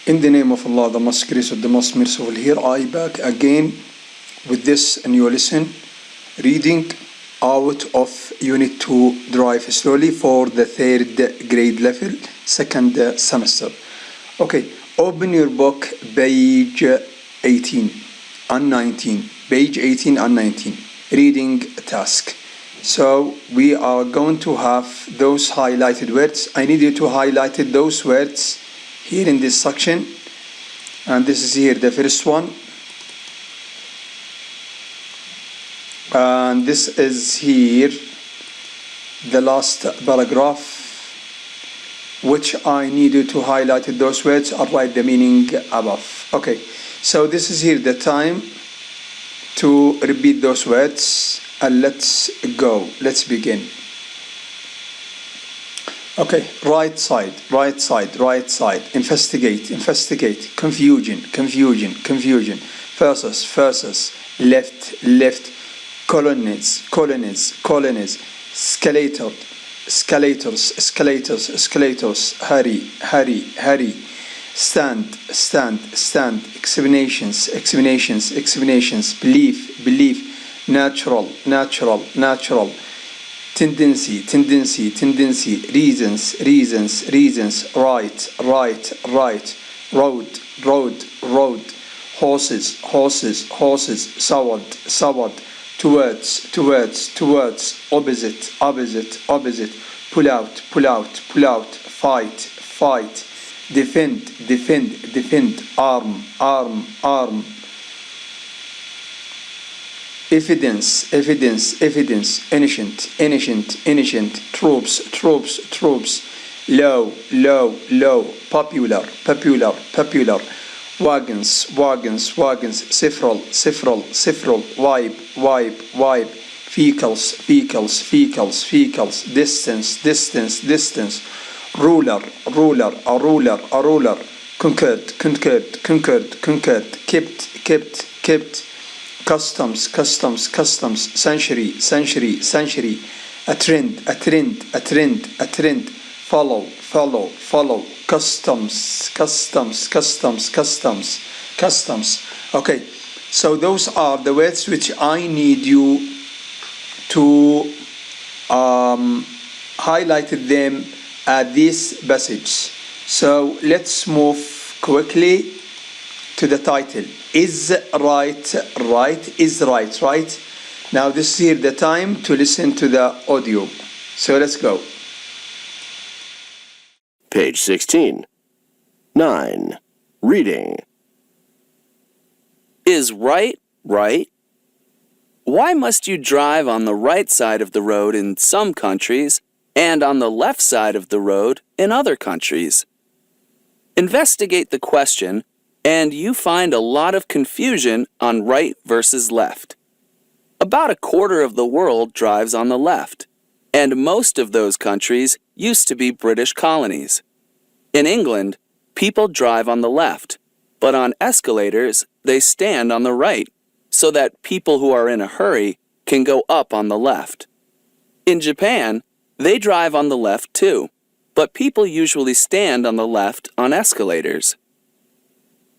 In the name of Allah, the most gracious, the most merciful, here I back again with this new lesson, reading out of Unit 2 Drive Slowly for the 3rd grade level, 2nd semester. Okay, open your book, page 18 and 19. Page 18 and 19. Reading task. So we are going to have those highlighted words. I need you to highlight those words here in this section, and this is here the first one, and this is here the last paragraph, which I need you to highlight those words or write the meaning above. Okay, so this is here the time to repeat those words, and let's go. Let's begin. Okay, right side, right side, right side. Investigate, investigate. Confusion, confusion, confusion. Versus, versus. Left, left. Colonnades, colonnades, colonnades. Escalator, escalators, escalators, escalators. Hurry, hurry, hurry. Stand, stand, stand. Examinations, examinations, examinations. Belief, belief. Natural, natural, natural. Tendency, tendency, tendency. Reasons, reasons, reasons. Right, right, right. Road, road, road. Horses, horses, horses. South, south. Towards, towards, towards. Opposite, opposite, opposite. Pull out, pull out, pull out. Fight, fight. Defend, defend, defend. Arm, arm, arm. Evidence, evidence, evidence. Innocent, innocent, innocent. Troops, troops, troops. Low, low, low. Popular, popular, popular. Wagons, wagons, wagons. Several, several, several. Wipe, wipe, wipe. Vehicles, vehicles, vehicles, vehicles. Distance, distance, distance. Ruler, ruler, a ruler, a ruler. Conquered, conquered, conquered, conquered. Kept, kept, kept. Customs, customs, customs. Century, century, century. A trend, a trend, a trend, a trend. Follow, follow, follow. Customs, customs, customs, customs, customs. Okay, so those are the words which I need you to highlight them at this passage. So let's move quickly to the title. Is right, right, is right, right. Now this is here the time to listen to the audio. So let's go. Page 16. 9. Reading. Is right, right? Why must you drive on the right side of the road in some countries and on the left side of the road in other countries? Investigate the question, and you find a lot of confusion on right versus left. About a quarter of the world drives on the left, and most of those countries used to be British colonies. In England, people drive on the left, but on escalators, they stand on the right, so that people who are in a hurry can go up on the left. In Japan, they drive on the left too, but people usually stand on the left on escalators.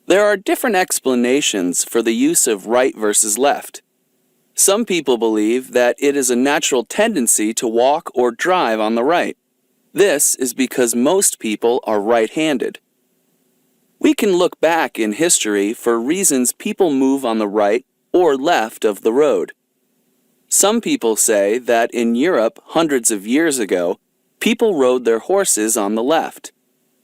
There are different explanations for the use of right versus left. Some people believe that it is a natural tendency to walk or drive on the right. This is because most people are right-handed. We can look back in history for reasons people move on the right or left of the road. Some people say that in Europe hundreds of years ago, people rode their horses on the left.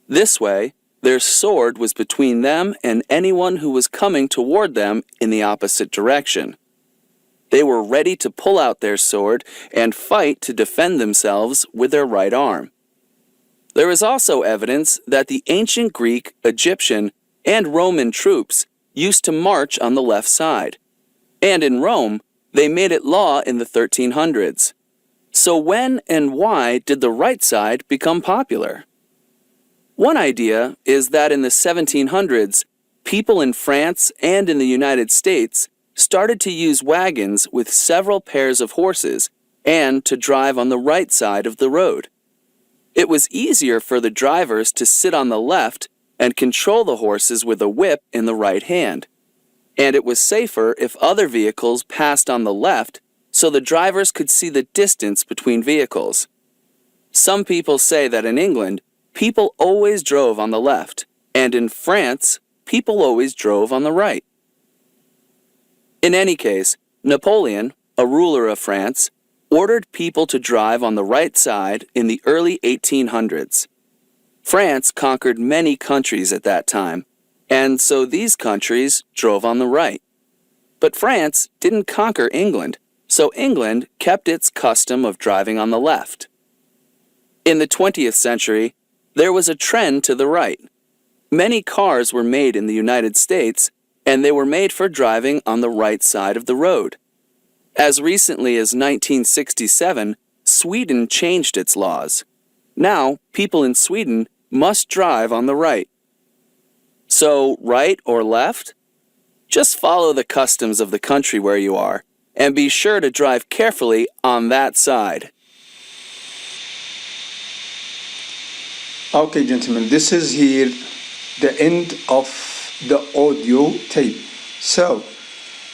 This way, their sword was between them and anyone who was coming toward them in the opposite direction. They were ready to pull out their sword and fight to defend themselves with their right arm. There is also evidence that the ancient Greek, Egyptian, and Roman troops used to march on the left side. And in Rome, they made it law in the 1300s. So when and why did the right side become popular? One idea is that in the 1700s, people in France and in the United States started to use wagons with several pairs of horses and to drive on the right side of the road. It was easier for the drivers to sit on the left and control the horses with a whip in the right hand. And it was safer if other vehicles passed on the left so the drivers could see the distance between vehicles. Some people say that in England, people always drove on the left, and in France, people always drove on the right. In any case, Napoleon, a ruler of France, ordered people to drive on the right side in the early 1800s. France conquered many countries at that time, and so these countries drove on the right. But France didn't conquer England, so England kept its custom of driving on the left. In the 20th century, there was a trend to the right. Many cars were made in the United States, and they were made for driving on the right side of the road. As recently as 1967, Sweden changed its laws. Now, people in Sweden must drive on the right. So, right or left? Just follow the customs of the country where you are, and be sure to drive carefully on that side. Okay, gentlemen, this is here the end of the audio tape. So,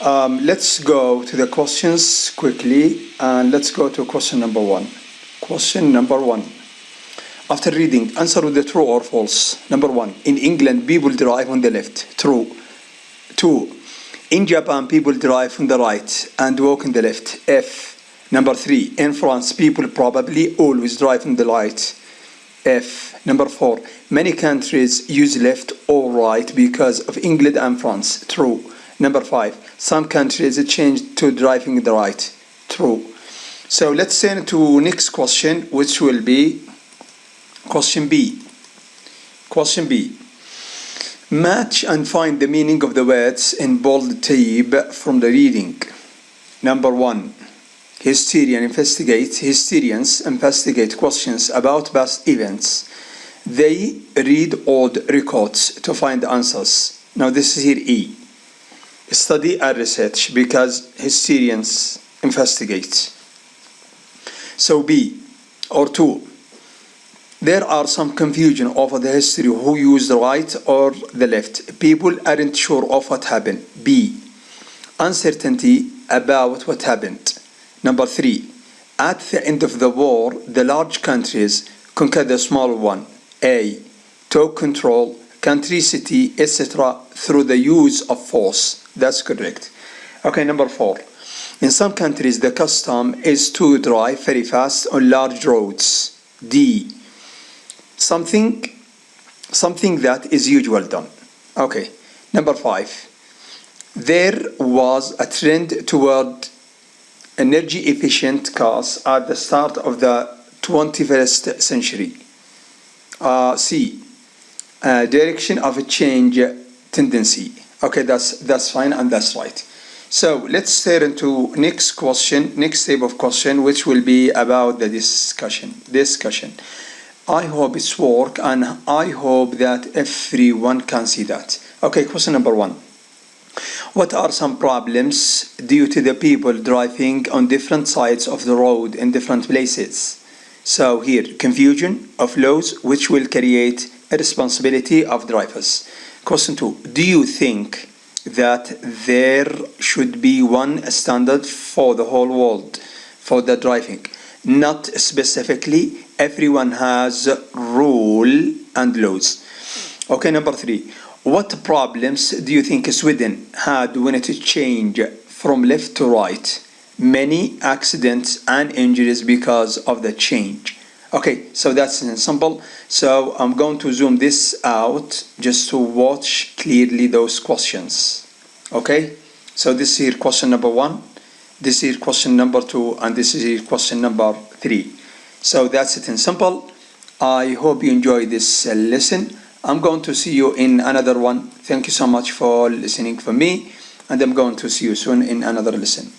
let's go to the questions quickly, and let's go to question number 1. Question number 1. After reading, answer with the true or false. Number 1. In England, people drive on the left. True. 2. In Japan, people drive on the right and walk on the left. F. Number 3. In France, people probably always drive on the right. F. Number 4. Many countries use left or right because of England and France. True. Number 5. Some countries changed to driving the right. True. So let's turn to next question, which will be question B. Question B. Match and find the meaning of the words in bold type from the reading. Number 1. Historians investigate questions about past events. They read old records to find answers. Now this is here E. Study and research, because historians investigate. So B or 2. There are some confusion over the history who used the right or the left. People aren't sure of what happened. B. Uncertainty about what happened. Number 3. At the end of the war, the large countries conquered the small one. A. Took control, country, city, etc. through the use of force. That's correct. Okay, number 4. In some countries, the custom is to drive very fast on large roads. D. Something that is usually done. Okay, number 5. There was a trend toward energy efficient cars at the start of the 21st century. C. Direction of a change tendency. Okay, that's fine and that's right. So let's turn to next type of question, which will be about the discussion. I hope it's work, and I hope that everyone can see that. Okay, question number 1. What are some problems due to the people driving on different sides of the road in different places? So here, confusion of laws, which will create a responsibility of drivers. Question 2. Do you think that there should be one standard for the whole world for the driving? Not specifically. Everyone has rule and laws. Okay, number 3. What problems do you think Sweden had when it changed from left to right? Many accidents and injuries because of the change. Okay, so that's simple. So I'm going to zoom this out just to watch clearly those questions. Okay, so this is here question number 1, this is here question number 2, and this is here question number 3. So that's it in simple. I hope you enjoy this lesson. I'm going to see you in another one. Thank you so much for listening for me, and I'm going to see you soon in another lesson.